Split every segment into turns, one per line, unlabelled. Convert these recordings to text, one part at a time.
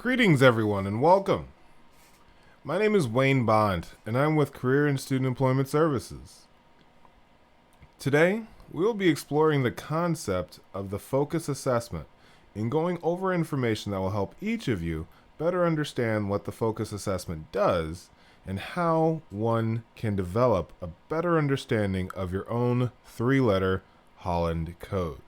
Greetings, everyone, and welcome. My name is Wayne Bond, and I'm with Career and Student Employment Services. Today, we will be exploring the concept of the focus assessment and going over information that will help each of you better understand what the focus assessment does and how one can develop a better understanding of your own three-letter Holland code.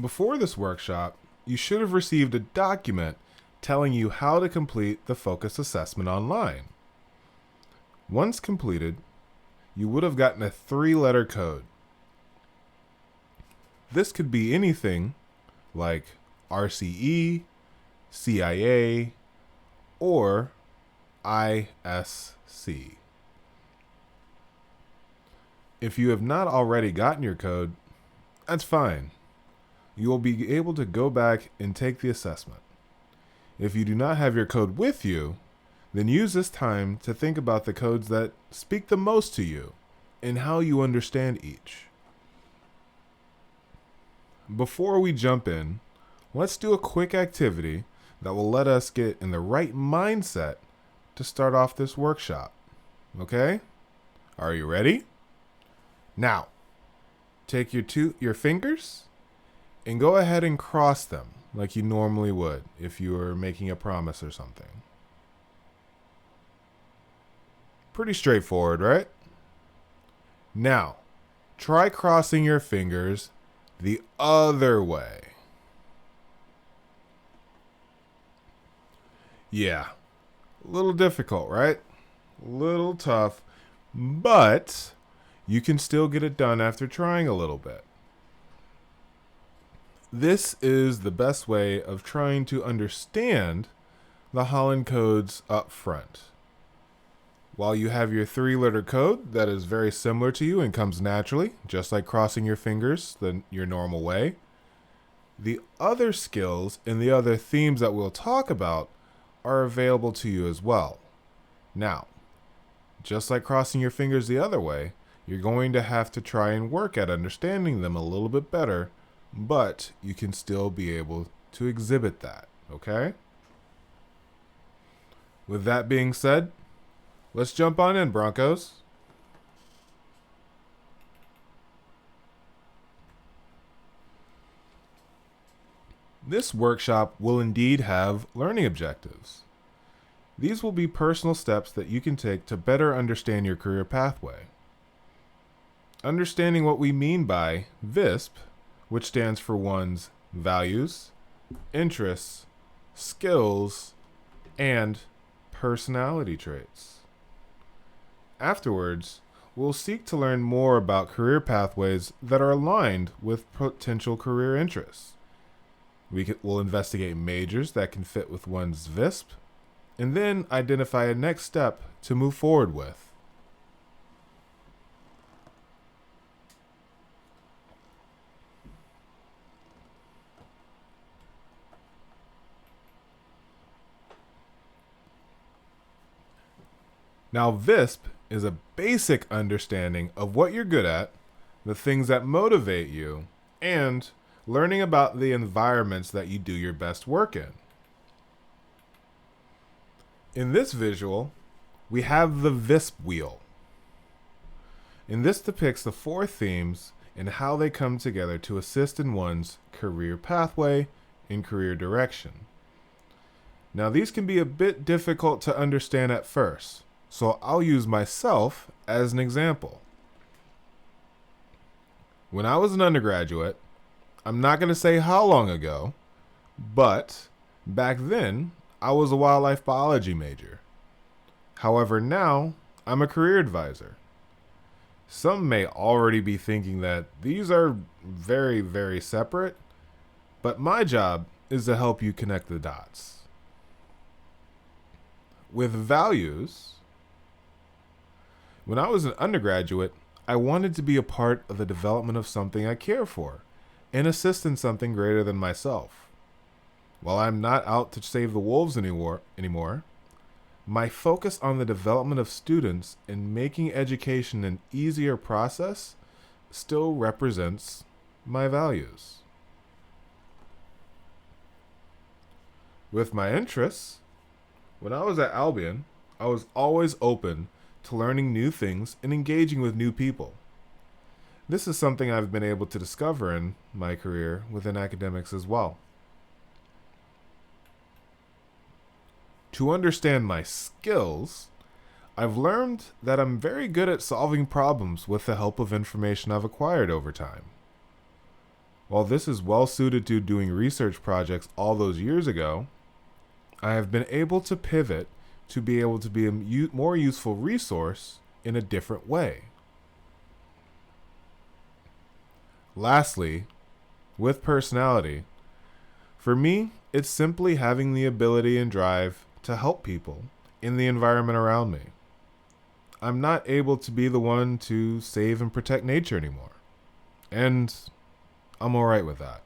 Before this workshop, you should have received a document telling you how to complete the focus assessment online. Once completed, you would have gotten a three-letter code. This could be anything like RCE, CIA, or ISC. If you have not already gotten your code, that's fine. You will be able to go back and take the assessment. If you do not have your code with you, then use this time to think about the codes that speak the most to you and how you understand each. Before we jump in, let's do a quick activity that will let us get in the right mindset to start off this workshop. Okay? Are you ready? Now, take your fingers and go ahead and cross them like you normally would if you were making a promise or something. Pretty straightforward, right? Now, try crossing your fingers the other way. Yeah, a little difficult, right? A little tough, but you can still get it done after trying a little bit. This is the best way of trying to understand the Holland codes up front. While you have your three-letter code that is very similar to you and comes naturally, just like crossing your fingers your normal way, the other skills and the other themes that we'll talk about are available to you as well. Now, just like crossing your fingers the other way, you're going to have to try and work at understanding them a little bit better, but you can still be able to exhibit that, okay? With that being said, let's jump on in, Broncos. This workshop will indeed have learning objectives. These will be personal steps that you can take to better understand your career pathway. Understanding what we mean by VISP, which stands for one's values, interests, skills, and personality traits. Afterwards, we'll seek to learn more about career pathways that are aligned with potential career interests. We'll investigate majors that can fit with one's VISP, and then identify a next step to move forward with. Now, VISP is a basic understanding of what you're good at, the things that motivate you, and learning about the environments that you do your best work in. In this visual, we have the VISP wheel. And this depicts the four themes and how they come together to assist in one's career pathway and career direction. Now, these can be a bit difficult to understand at first, so I'll use myself as an example. When I was an undergraduate, I'm not going to say how long ago, but back then, I was a wildlife biology major. However, now, I'm a career advisor. Some may already be thinking that these are very, very separate, but my job is to help you connect the dots. With values, when I was an undergraduate, I wanted to be a part of the development of something I care for and assist in something greater than myself. While I'm not out to save the wolves anymore, my focus on the development of students and making education an easier process still represents my values. With my interests, when I was at Albion, I was always open to learning new things and engaging with new people. This is something I've been able to discover in my career within academics as well. To understand my skills, I've learned that I'm very good at solving problems with the help of information I've acquired over time. While this is well suited to doing research projects all those years ago, I have been able to pivot to be able to be a more useful resource in a different way. Lastly, with personality, for me, it's simply having the ability and drive to help people in the environment around me. I'm not able to be the one to save and protect nature anymore, and I'm all right with that.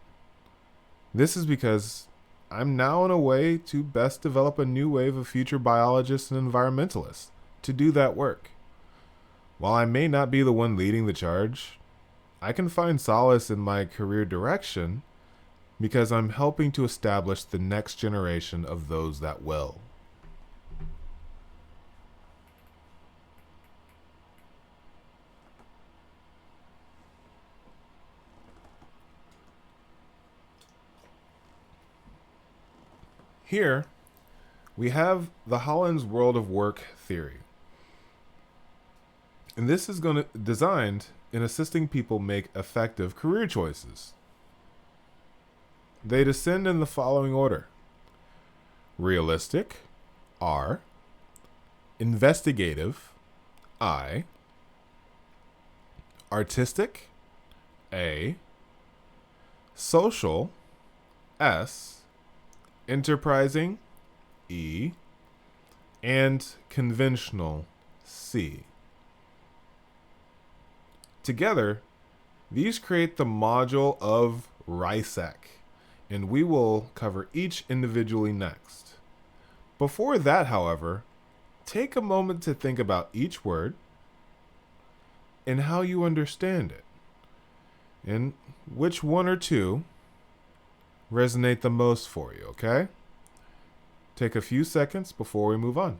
This is because I'm now in a way to best develop a new wave of future biologists and environmentalists to do that work. While I may not be the one leading the charge, I can find solace in my career direction because I'm helping to establish the next generation of those that will. Here, we have the Holland's World of Work theory. And this is designed in assisting people make effective career choices. They descend in the following order: realistic, R; investigative, I; artistic, A; social, S; enterprising, E; and conventional, C. Together, these create the module of RISEC, and we will cover each individually next. Before that, however, take a moment to think about each word and how you understand it, and which one or two resonate the most for you, okay? Take a few seconds before we move on.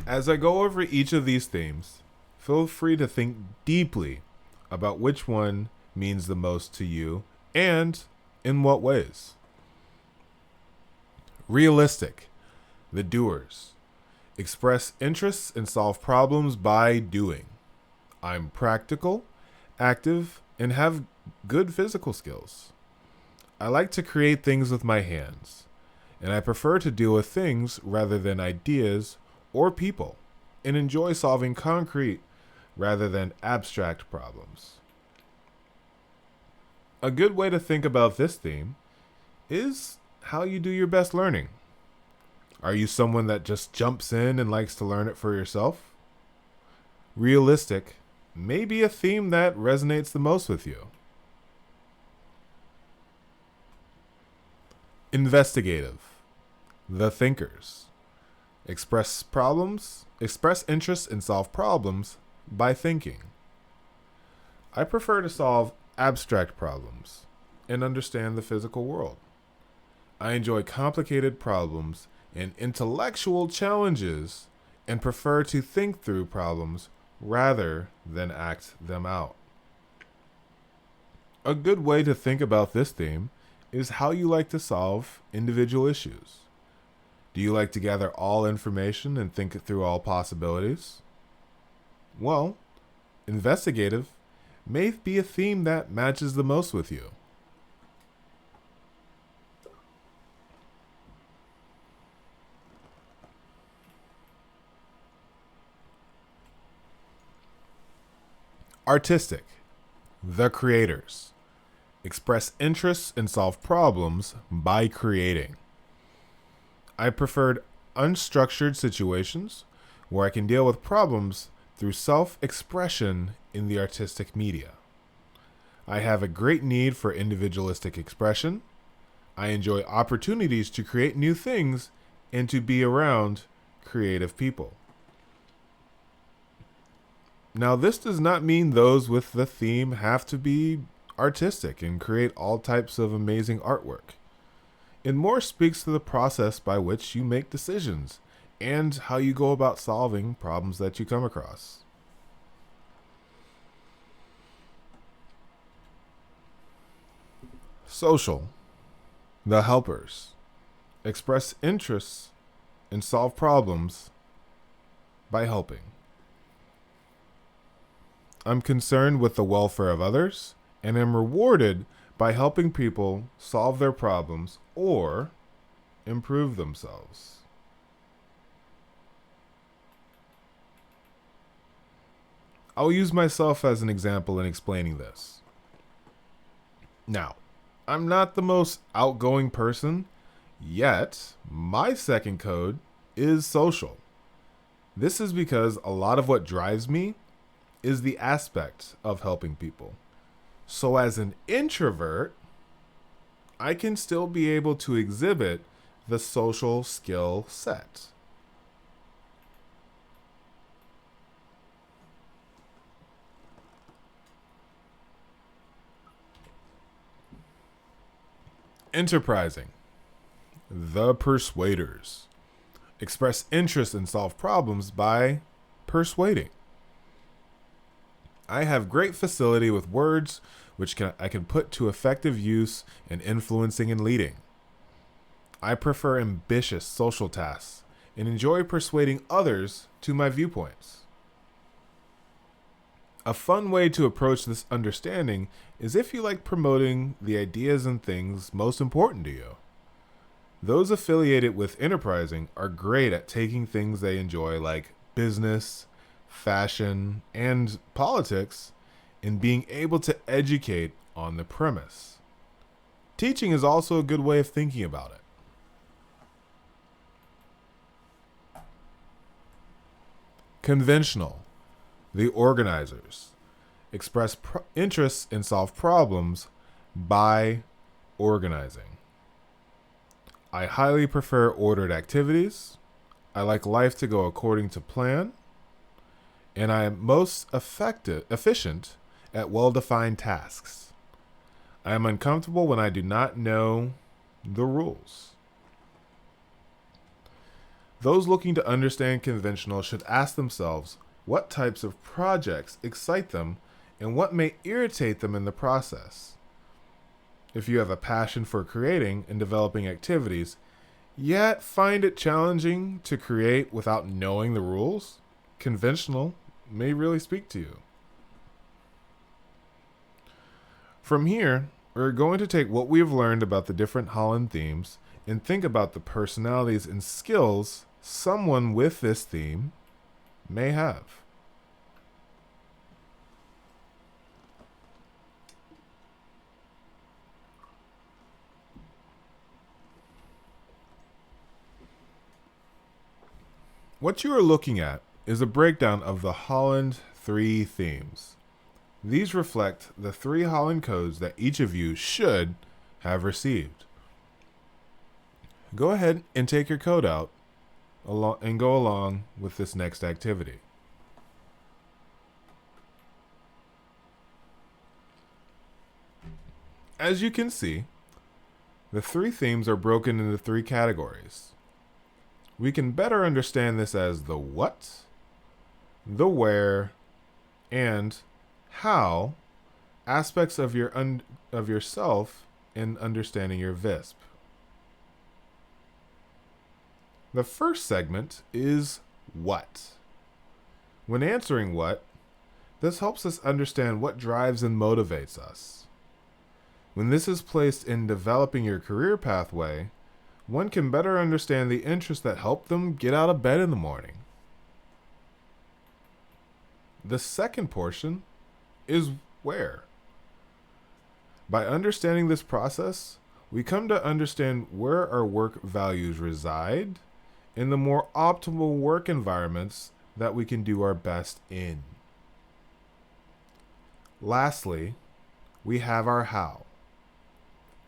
As I go over each of these themes, feel free to think deeply about which one means the most to you and in what ways. Realistic, the doers. Express interests and solve problems by doing. I'm practical, active, and have good physical skills. I like to create things with my hands, and I prefer to deal with things rather than ideas or people, and enjoy solving concrete rather than abstract problems. A good way to think about this theme is how you do your best learning. Are you someone that just jumps in and likes to learn it for yourself? Realistic may be a theme that resonates the most with you. Investigative, the thinkers. Express interests and solve problems by thinking. I prefer to solve abstract problems and understand the physical world. I enjoy complicated problems and intellectual challenges and prefer to think through problems rather than act them out. A good way to think about this theme is how you like to solve individual issues. Do you like to gather all information and think through all possibilities? Well, investigative may be a theme that matches the most with you. Artistic, the creators. Express interests and solve problems by creating. I preferred unstructured situations where I can deal with problems through self-expression in the artistic media. I have a great need for individualistic expression, I enjoy opportunities to create new things and to be around creative people. Now, this does not mean those with the theme have to be artistic and create all types of amazing artwork. It more speaks to the process by which you make decisions and how you go about solving problems that you come across. Social. The helpers. Express interests and solve problems by helping. I'm concerned with the welfare of others and am rewarded by helping people solve their problems or improve themselves. I'll use myself as an example in explaining this. Now, I'm not the most outgoing person, yet my second code is social. This is because a lot of what drives me is the aspect of helping people. So as an introvert, I can still be able to exhibit the social skill set. Enterprising. The persuaders. Express interest and solve problems by persuading. I have great facility with words, which I can put to effective use in influencing and leading. I prefer ambitious social tasks and enjoy persuading others to my viewpoints. A fun way to approach this understanding is if you like promoting the ideas and things most important to you. Those affiliated with enterprising are great at taking things they enjoy like business, fashion, and politics, and being able to educate on the premise. Teaching is also a good way of thinking about it. Conventional. The organizers. Express interests and solve problems by organizing. I highly prefer ordered activities. I like life to go according to plan. And I am most efficient at well-defined tasks. I am uncomfortable when I do not know the rules. Those looking to understand conventional should ask themselves what types of projects excite them and what may irritate them in the process. If you have a passion for creating and developing activities, yet find it challenging to create without knowing the rules, conventional may really speak to you. From here, we're going to take what we have learned about the different Holland themes and think about the personalities and skills someone with this theme may have. What you are looking at is a breakdown of the Holland 3 themes. These reflect the 3 Holland codes that each of you should have received. Go ahead and take your code out and go along with this next activity. As you can see, the 3 themes are broken into 3 categories. We can better understand this as the what, the where, and how aspects of yourself in understanding your VISP. The first segment is what. When answering what, this helps us understand what drives and motivates us. When this is placed in developing your career pathway, one can better understand the interests that help them get out of bed in the morning. The second portion is where. By understanding this process, we come to understand where our work values reside in the more optimal work environments that we can do our best in. Lastly, we have our how.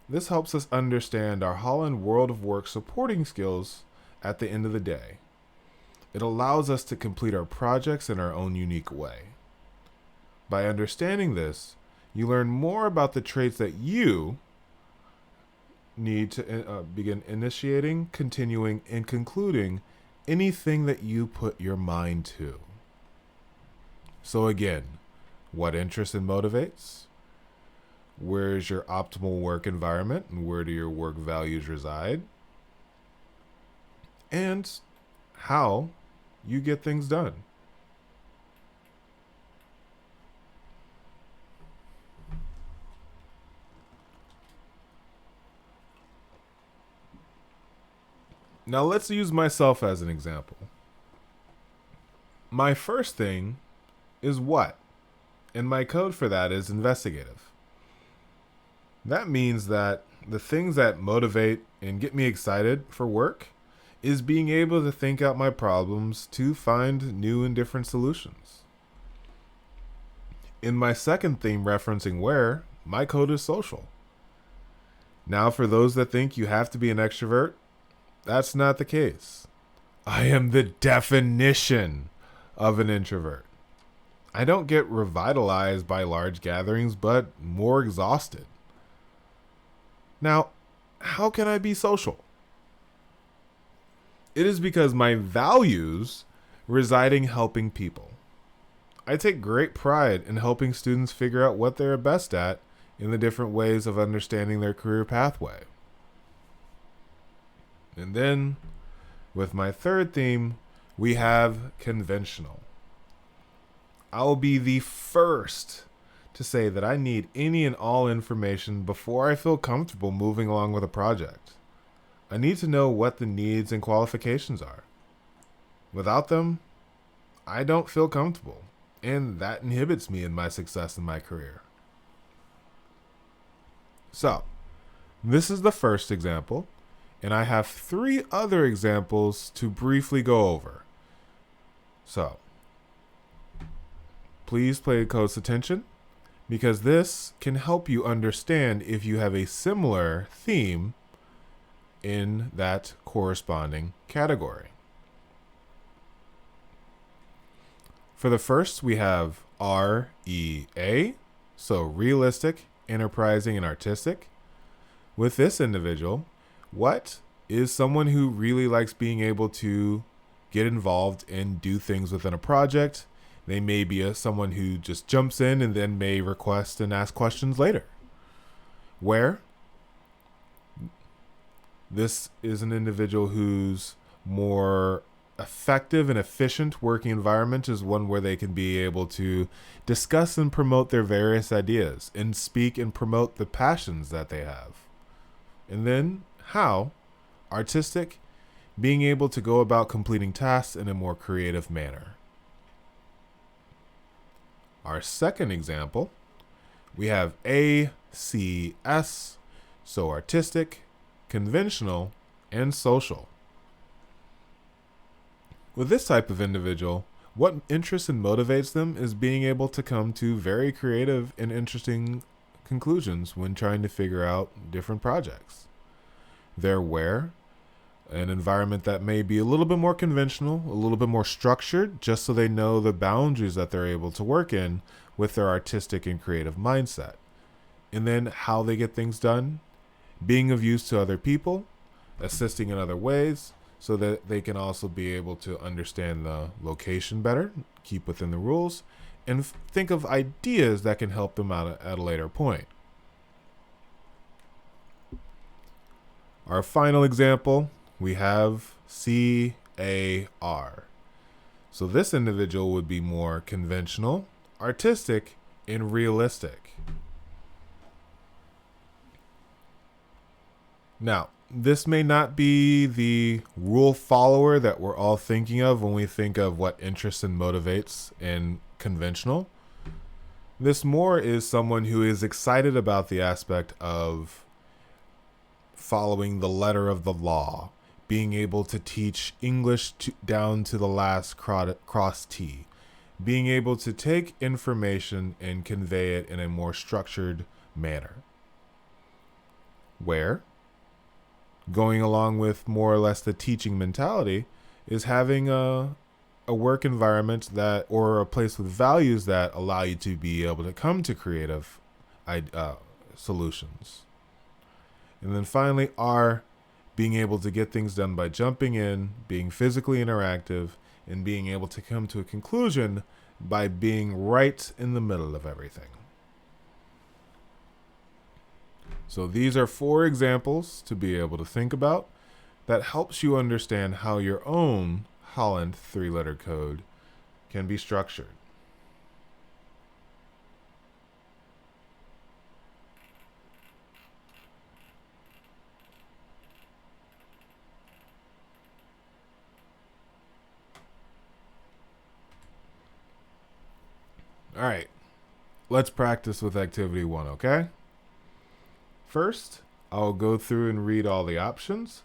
This helps us understand our Holland World of Work supporting skills at the end of the day. It allows us to complete our projects in our own unique way. By understanding this, you learn more about the traits that you need to begin initiating, continuing, and concluding anything that you put your mind to. So again, what interests and motivates? Where is your optimal work environment and where do your work values reside? And how you get things done. Now let's use myself as an example. My first thing is what? And my code for that is investigative. That means that the things that motivate and get me excited for work is being able to think out my problems to find new and different solutions. In my second theme referencing where, my code is social. Now, for those that think you have to be an extrovert, that's not the case. I am the definition of an introvert. I don't get revitalized by large gatherings, but more exhausted. Now, how can I be social? It is because my values reside in helping people. I take great pride in helping students figure out what they're best at in the different ways of understanding their career pathway. And then, with my third theme, we have conventional. I'll be the first to say that I need any and all information before I feel comfortable moving along with a project. I need to know what the needs and qualifications are. Without them, I don't feel comfortable, and that inhibits me in my success in my career. So, this is the first example, and I have 3 other examples to briefly go over. So, please pay close attention, because this can help you understand if you have a similar theme in that corresponding category. For the first, we have REA, so realistic, enterprising, and artistic. With this individual, what is someone who really likes being able to get involved and do things within a project? They may be someone who just jumps in and then may request and ask questions later. Where? This is an individual whose more effective and efficient working environment is one where they can be able to discuss and promote their various ideas and speak and promote the passions that they have. And then how? Artistic, being able to go about completing tasks in a more creative manner. Our second example, we have ACS, so artistic, conventional, and social. With this type of individual, what interests and motivates them is being able to come to very creative and interesting conclusions when trying to figure out different projects. They're where? An environment that may be a little bit more conventional, a little bit more structured, just so they know the boundaries that they're able to work in with their artistic and creative mindset. And then how they get things done, being of use to other people, assisting in other ways, so that they can also be able to understand the location better, keep within the rules, and think of ideas that can help them out at a later point. Our final example, we have CAR. So this individual would be more conventional, artistic, and realistic. Now, this may not be the rule follower that we're all thinking of when we think of what interests and motivates in conventional. This more is someone who is excited about the aspect of following the letter of the law, being able to teach English down to the last cross T, being able to take information and convey it in a more structured manner. where, going along with more or less the teaching mentality, is having a work environment that, or a place with values that allow you to be able to come to creative solutions. And then finally, R, being able to get things done by jumping in, being physically interactive, and being able to come to a conclusion by being right in the middle of everything. So these are 4 examples to be able to think about that helps you understand how your own Holland 3-letter code can be structured. All right, let's practice with activity 1, okay? First, I'll go through and read all the options.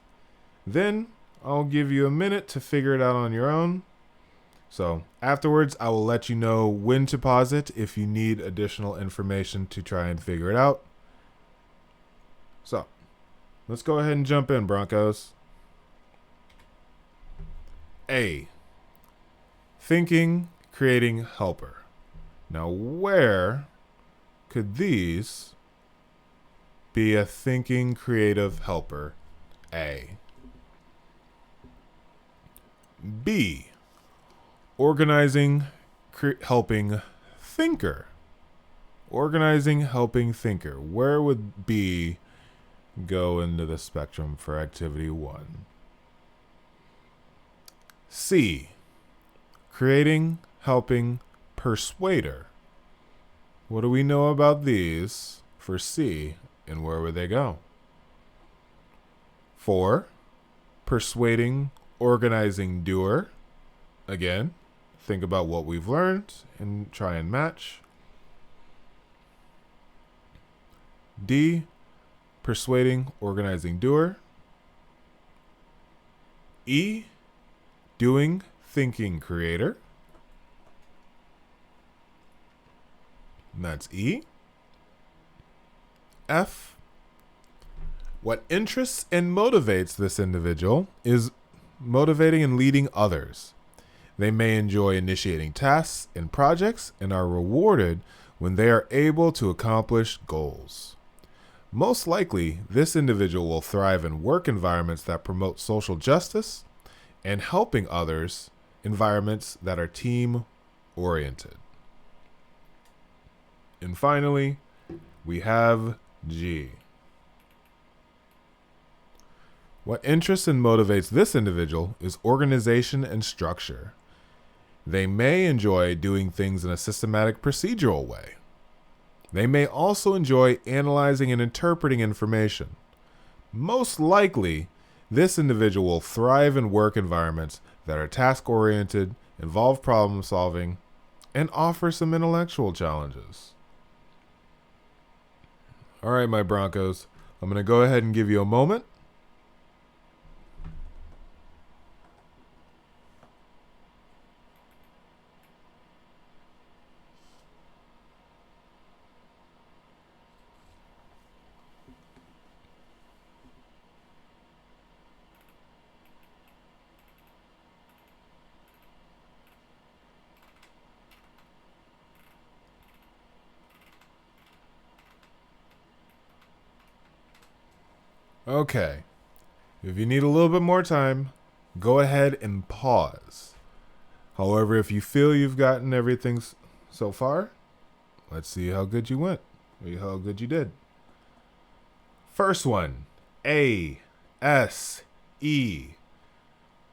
Then I'll give you a minute to figure it out on your own. So afterwards, I will let you know when to pause it if you need additional information to try and figure it out. So let's go ahead and jump in, Broncos. A, thinking, creating, helper. Now, where could these be a thinking, creative helper? A. B, organizing, helping, thinker. Organizing, helping, thinker. Where would B go into the spectrum for activity 1? C, creating, helping, persuader. What do we know about these for C, and where would they go? 4, persuading, organizing, doer. Again, think about what we've learned and try and match. D, persuading, organizing, doer. E, doing, thinking, creator. And that's E. F, what interests and motivates this individual is motivating and leading others. They may enjoy initiating tasks and projects and are rewarded when they are able to accomplish goals. Most likely, this individual will thrive in work environments that promote social justice and helping others, environments that are team-oriented. And finally, we have G. What interests and motivates this individual is organization and structure. They may enjoy doing things in a systematic, procedural way. They may also enjoy analyzing and interpreting information. Most likely, this individual will thrive in work environments that are task-oriented, involve problem-solving, and offer some intellectual challenges. All right, my Broncos, I'm going to go ahead and give you a moment. Okay, if you need a little bit more time, go ahead and pause. However, if you feel you've gotten everything so far, let's see how good you went, or how good you did. First one, A, S, E.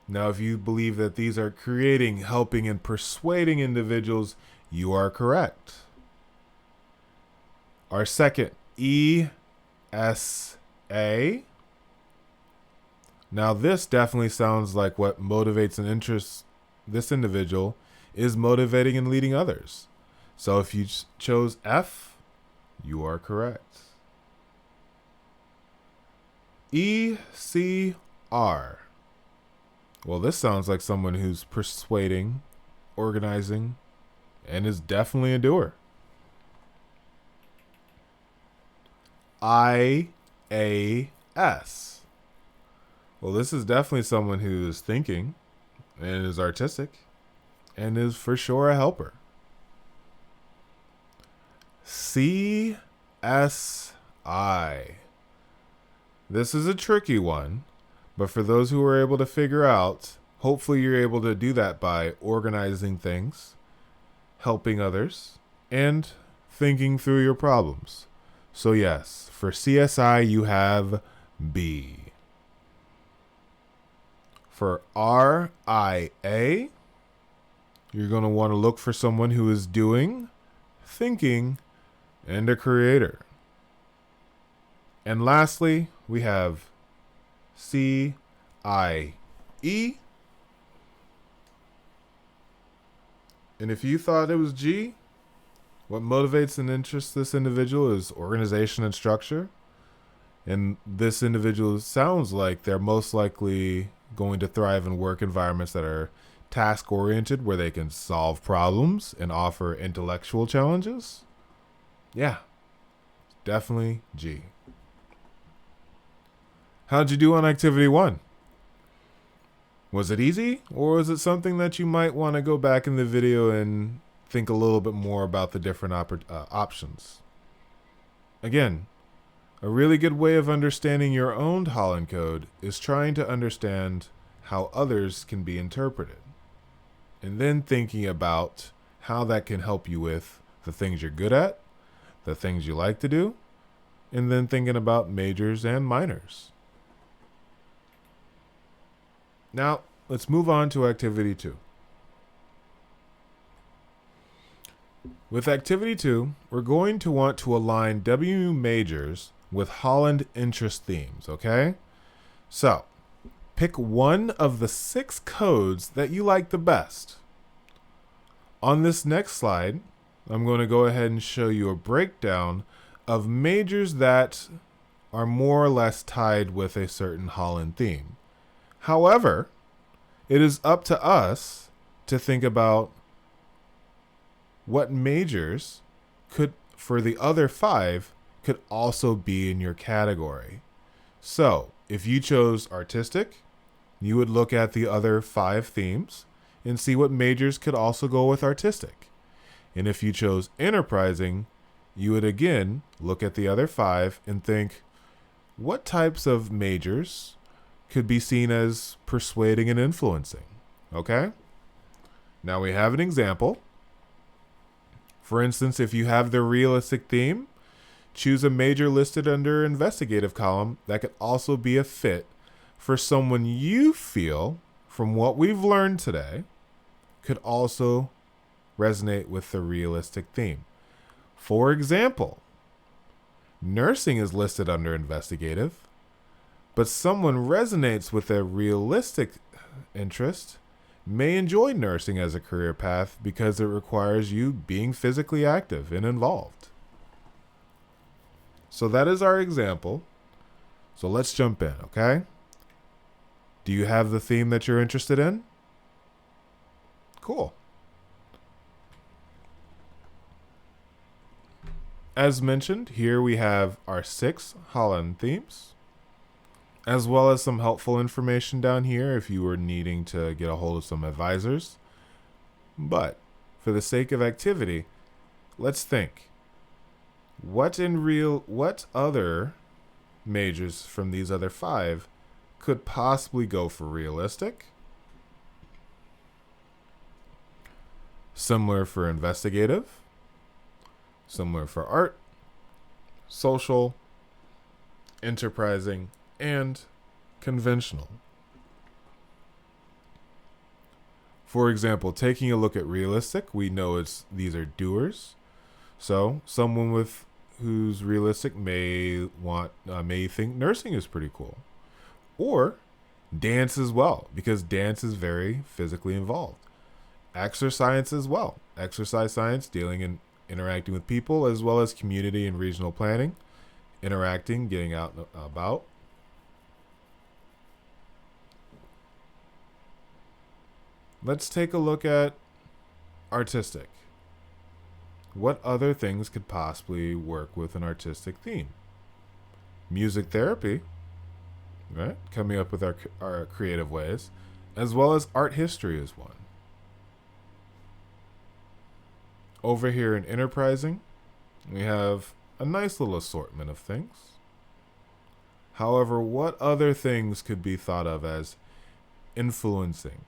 Now, if you believe that these are creating, helping, and persuading individuals, you are correct. Our second, E, S, A. Now, this definitely sounds like what motivates and interests this individual is motivating and leading others. So if you chose F, you are correct. E, C, R. Well, this sounds like someone who's persuading, organizing, and is definitely a doer. I, A-S. Well, this is definitely someone who is thinking and is artistic and is for sure a helper. C-S-I. This is a tricky one, but for those who are able to figure out, hopefully you're able to do that by organizing things, helping others, and thinking through your problems. So yes, for CSI you have B. For RIA, you're going to want to look for someone who is doing, thinking, and a creator. And lastly, we have CIE. And if you thought it was G, what motivates and interests this individual is organization and structure. And this individual sounds like they're most likely going to thrive in work environments that are task-oriented, where they can solve problems and offer intellectual challenges. Yeah, definitely G. How'd you do on activity 1? Was it easy, or was it something that you might want to go back in the video and think a little bit more about the different options? Again, a really good way of understanding your own Holland code is trying to understand how others can be interpreted, and then thinking about how that can help you with the things you're good at, the things you like to do, and then thinking about majors and minors. Now, let's move on to activity 2. With activity 2, we're going to want to align WMU majors with Holland interest themes, okay? So, pick one of the 6 codes that you like the best. On this next slide, I'm going to go ahead and show you a breakdown of majors that are more or less tied with a certain Holland theme. However, it is up to us to think about what majors could, for the other 5, could also be in your category. So, if you chose artistic, you would look at the other 5 themes and see what majors could also go with artistic. And if you chose enterprising, you would again look at the other 5 and think, what types of majors could be seen as persuading and influencing? Okay? Now we have an example. For instance, if you have the realistic theme, choose a major listed under investigative column that could also be a fit for someone you feel, from what we've learned today, could also resonate with the realistic theme. For example, nursing is listed under investigative, but someone resonates with a realistic interest may enjoy nursing as a career path because it requires you being physically active and involved. So that is our example. So let's jump in, okay? Do you have the theme that you're interested in? Cool. As mentioned, here we have our 6 Holland themes, as well as some helpful information down here if you were needing to get a hold of some advisors. But for the sake of activity, let's think. What other majors from these other 5 could possibly go for realistic? Similar for investigative, similar for art, social, enterprising, and conventional. For example, taking a look at realistic, we know these are doers. So someone who's realistic may think nursing is pretty cool, or dance as well, because dance is very physically involved. Exercise as well. Exercise science, dealing and interacting with people, as well as community and regional planning, interacting, getting out and about. Let's take a look at artistic. What other things could possibly work with an artistic theme? music therapy, right? Coming up with our creative ways, as well as art history is one. Over here in enterprising, we have a nice little assortment of things. However, what other things could be thought of as influencing?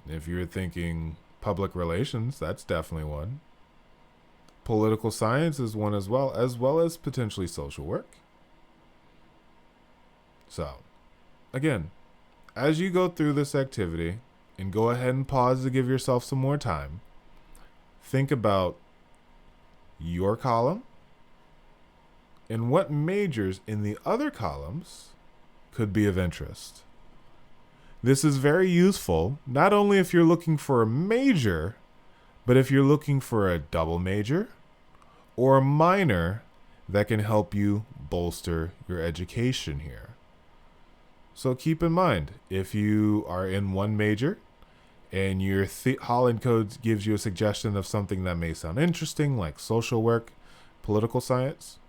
If you're thinking public relations, that's definitely one. Political science is one as well as potentially social work. So, again, as you go through this activity, and go ahead and pause to give yourself some more time, think about your column and what majors in the other columns could be of interest. This is very useful, not only if you're looking for a major, but if you're looking for a double major or a minor that can help you bolster your education here. So keep in mind, if you are in one major and your Holland Codes gives you a suggestion of something that may sound interesting, like social work, political science,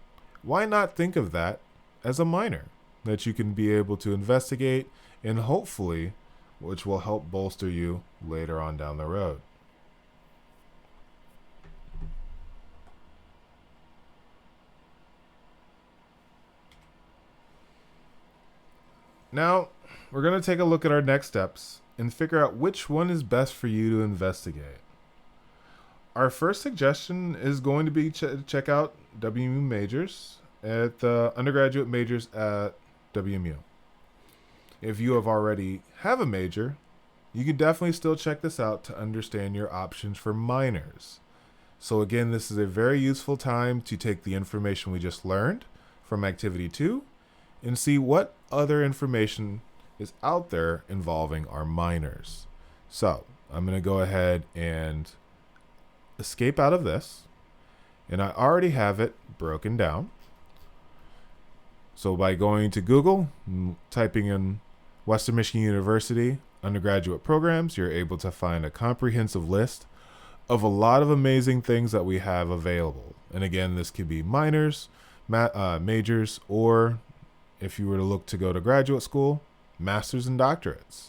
why not think of that as a minor that you can be able to investigate and hopefully, which will help bolster you later on down the road. Now, we're going to take a look at our next steps and figure out which one is best for you to investigate. Our first suggestion is going to be check out WMU majors at the undergraduate majors at WMU. If you already have a major, you can definitely still check this out to understand your options for minors. So again, this is a very useful time to take the information we just learned from Activity 2 and see what other information is out there involving our minors. So I'm going to go ahead and escape out of this, and I already have it broken down. So by going to Google, typing in Western Michigan University undergraduate programs, you're able to find a comprehensive list of a lot of amazing things that we have available. And again, this could be minors, majors, or if you were to look to go to graduate school, masters and doctorates.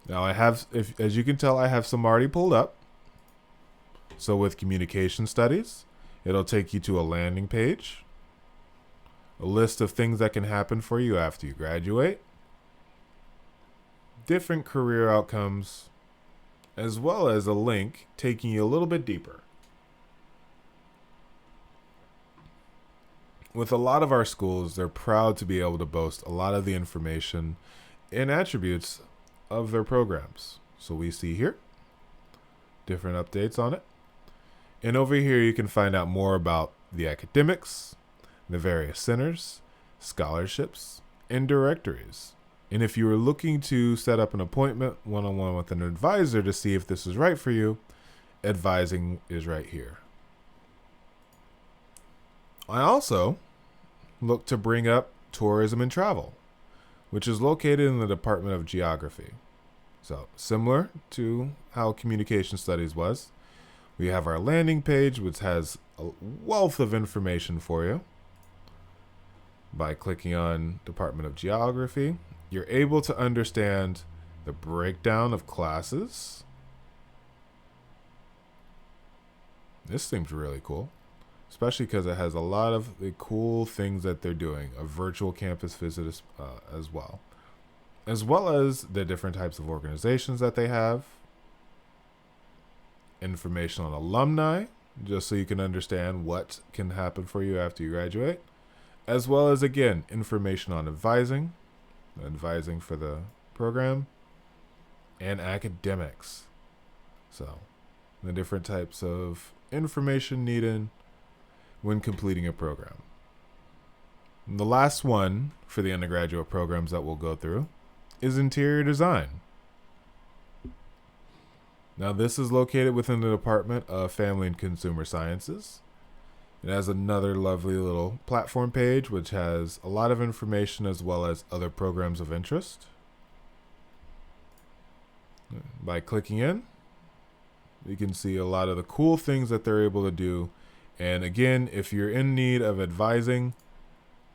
Now I have, as you can tell, I have some already pulled up. So with communication studies, it'll take you to a landing page, a list of things that can happen for you after you graduate, different career outcomes, as well as a link taking you a little bit deeper. With a lot of our schools, they're proud to be able to boast a lot of the information and attributes of their programs. So we see here different updates on it. And over here, you can find out more about the academics, the various centers, scholarships, and directories. And if you are looking to set up an appointment one-on-one with an advisor to see if this is right for you, advising is right here. I also look to bring up tourism and travel, which is located in the Department of Geography. So similar to how communication studies was, we have our landing page, which has a wealth of information for you. By clicking on Department of Geography, you're able to understand the breakdown of classes. This seems really cool, especially because it has a lot of the cool things that they're doing, a virtual campus visit as well as the different types of organizations that they have, information on alumni, just so you can understand what can happen for you after you graduate, as well as, again, information on advising for the program, and academics. So the different types of information needed when completing a program. And the last one for the undergraduate programs that we'll go through is interior design. Now, this is located within the Department of Family and Consumer Sciences. It has another lovely little platform page, which has a lot of information as well as other programs of interest. By clicking in, you can see a lot of the cool things that they're able to do And again, if you're in need of advising,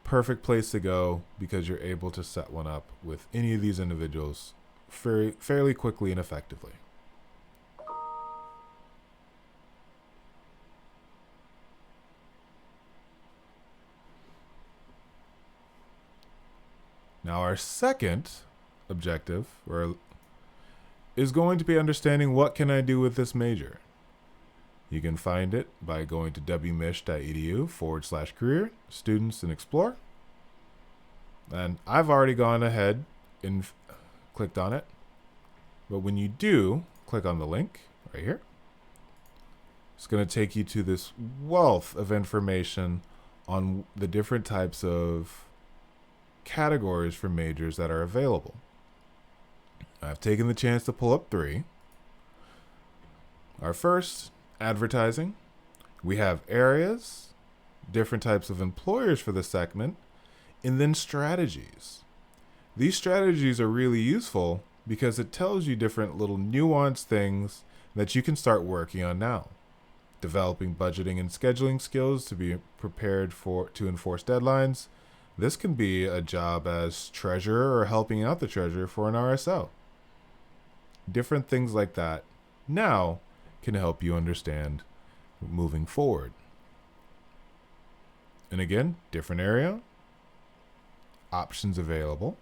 perfect place to go because you're able to set one up with any of these individuals fairly quickly and effectively. Now, our second objective is going to be understanding what can I do with this major. You can find it by going to wmich.edu/career, students, and explore. And I've already gone ahead and clicked on it. But when you do, click on the link right here. It's going to take you to this wealth of information on the different types of categories for majors that are available. I've taken the chance to pull up 3. Our first, advertising. We have areas, different types of employers for the segment, and then strategies. These strategies are really useful because it tells you different little nuanced things that you can start working on now. Developing budgeting and scheduling skills to be prepared to enforce deadlines. This can be a job as treasurer or helping out the treasurer for an RSO. Different things like that now can help you understand moving forward. And again, different area, options available,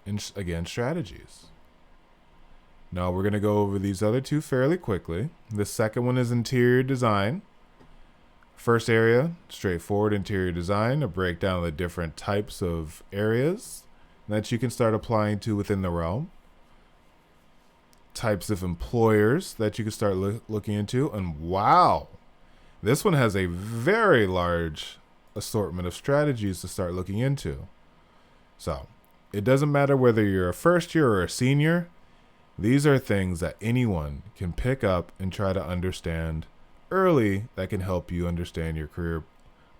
and again, strategies. Now we're going to go over these other 2 fairly quickly. The second one is interior design. First area, straightforward interior design, a breakdown of the different types of areas that you can start applying to within the realm. Types of employers that you can start looking into. And wow, this one has a very large assortment of strategies to start looking into. So it doesn't matter whether you're a first year or a senior. These are things that anyone can pick up and try to understand early that can help you understand your career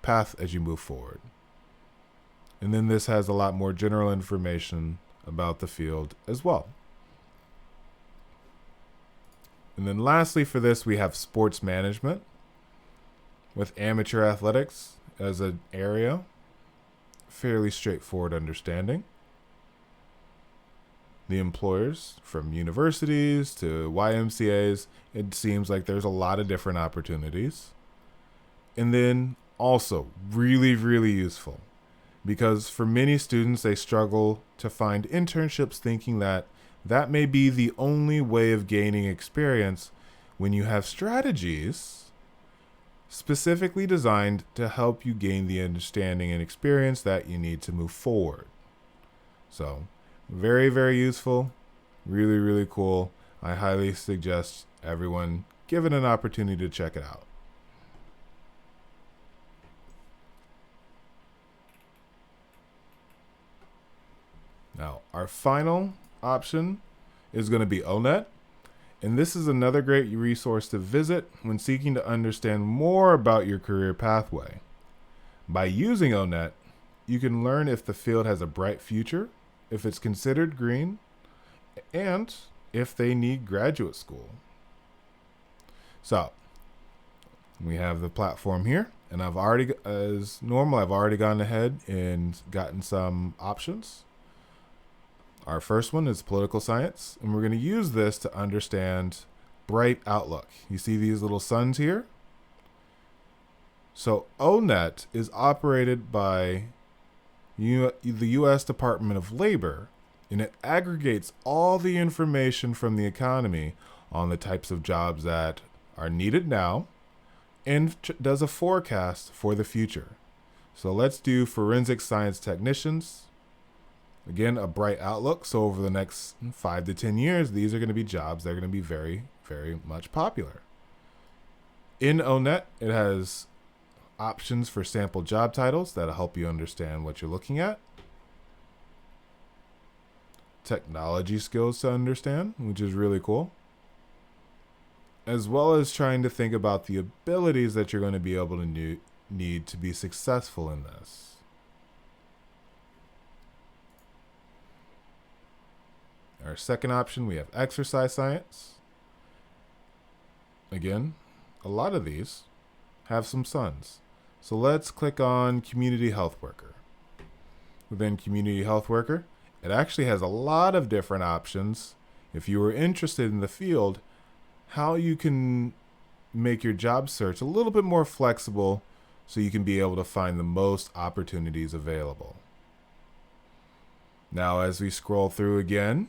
path as you move forward. And then this has a lot more general information about the field as well. And then lastly for this, we have sports management with amateur athletics as an area. Fairly straightforward understanding. The employers from universities to YMCAs, it seems like there's a lot of different opportunities. And then also really, really useful because for many students, they struggle to find internships thinking that may be the only way of gaining experience when you have strategies specifically designed to help you gain the understanding and experience that you need to move forward. So very, very useful. Really, really cool. I highly suggest everyone give it an opportunity to check it out. Now, our final option is going to be ONET. And this is another great resource to visit when seeking to understand more about your career pathway. By using ONET, you can learn if the field has a bright future, if it's considered green, and if they need graduate school. So, we have the platform here, and as normal, I've already gone ahead and gotten some options. Our first one is political science, and we're going to use this to understand bright outlook. You see these little suns here? So ONET is operated by the U.S. Department of Labor, and it aggregates all the information from the economy on the types of jobs that are needed now and does a forecast for the future. So let's do forensic science technicians. Again, a bright outlook. So over the next 5 to 10 years, these are going to be jobs that are going to be very, very much popular. In ONET, it has options for sample job titles that'll help you understand what you're looking at. Technology skills to understand, which is really cool. As well as trying to think about the abilities that you're going to be able to need to be successful in this. Our second option, we have exercise science. Again, a lot of these have some sons. So let's click on community health worker. Within community health worker, it actually has a lot of different options. If you are interested in the field, how you can make your job search a little bit more flexible so you can be able to find the most opportunities available. Now, as we scroll through again,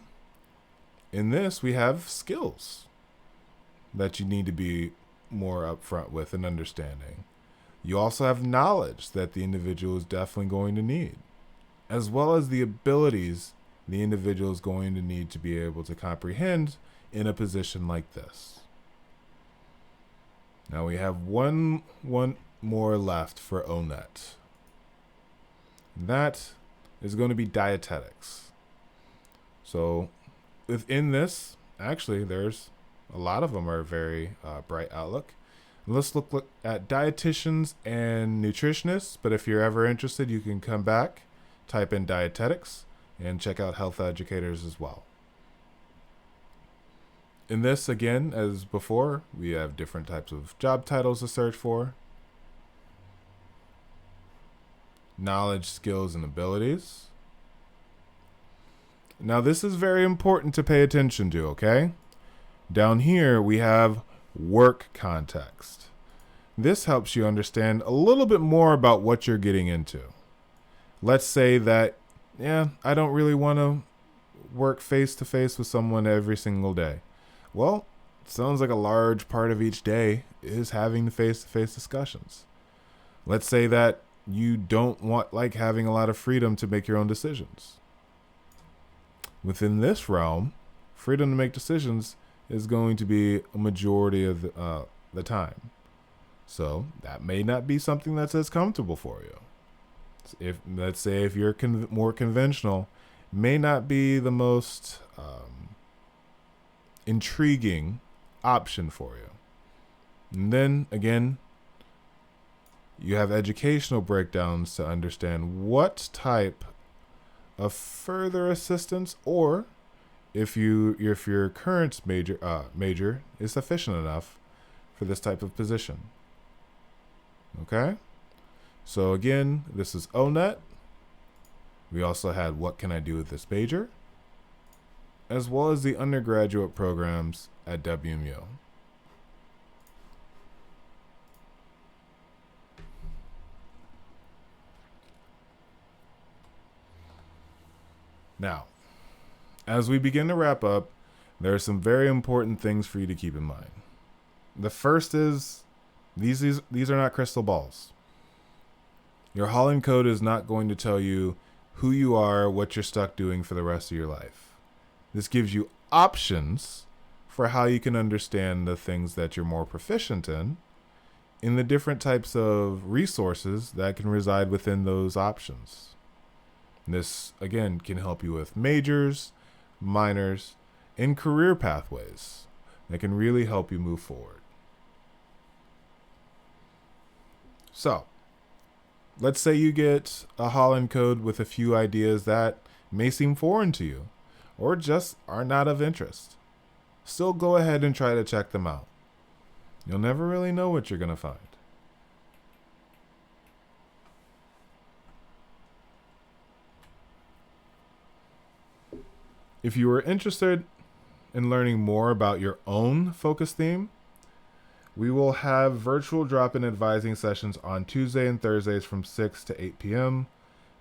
in this we have skills that you need to be more upfront with and understanding. You also have knowledge that the individual is definitely going to need, as well as the abilities the individual is going to need to be able to comprehend in a position like this. Now we have one more left for ONET. That is going to be dietetics. So within this, actually, there's a lot of them are very bright outlook. Let's look at dietitians and nutritionists, but if you're ever interested, you can come back, type in dietetics, and check out health educators as well. In this, again, as before, we have different types of job titles to search for. Knowledge, skills, and abilities. Now, this is very important to pay attention to, okay? Down here, we have work context. This helps you understand a little bit more about what you're getting into. Let's say that, I don't really want to work face-to-face with someone every single day. Well, it sounds like a large part of each day is having the face-to-face discussions. Let's say that you don't like having a lot of freedom to make your own decisions. Within this realm, freedom to make decisions is going to be a majority of the time. So that may not be something that's as comfortable for you. If let's say if you're more conventional, may not be the most intriguing option for you. And then again, you have educational breakdowns to understand what type of further assistance, or if your current major is sufficient enough for this type of position. Okay? So again, this is ONET. We also had what can I do with this major, as well as the undergraduate programs at WMU. Now, as we begin to wrap up, there are some very important things for you to keep in mind. The first is these are not crystal balls. Your Holland Code is not going to tell you who you are, what you're stuck doing for the rest of your life. This gives you options for how you can understand the things that you're more proficient in the different types of resources that can reside within those options. This, again, can help you with majors, minors, and career pathways that can really help you move forward. So, let's say you get a Holland Code with a few ideas that may seem foreign to you or just are not of interest. Still go ahead and try to check them out. You'll never really know what you're going to find. If you are interested in learning more about your own focus theme, we will have virtual drop-in advising sessions on Tuesday and Thursdays from 6 to 8 p.m.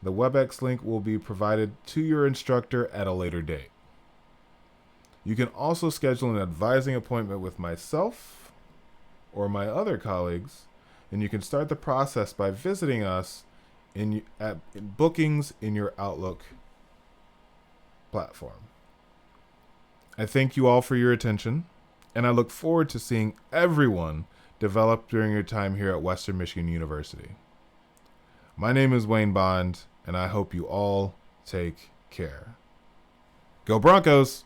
The WebEx link will be provided to your instructor at a later date. You can also schedule an advising appointment with myself or my other colleagues, and you can start the process by visiting us in bookings in your Outlook platform. I thank you all for your attention, and I look forward to seeing everyone develop during your time here at Western Michigan University. My name is Wayne Bond, and I hope you all take care. Go Broncos!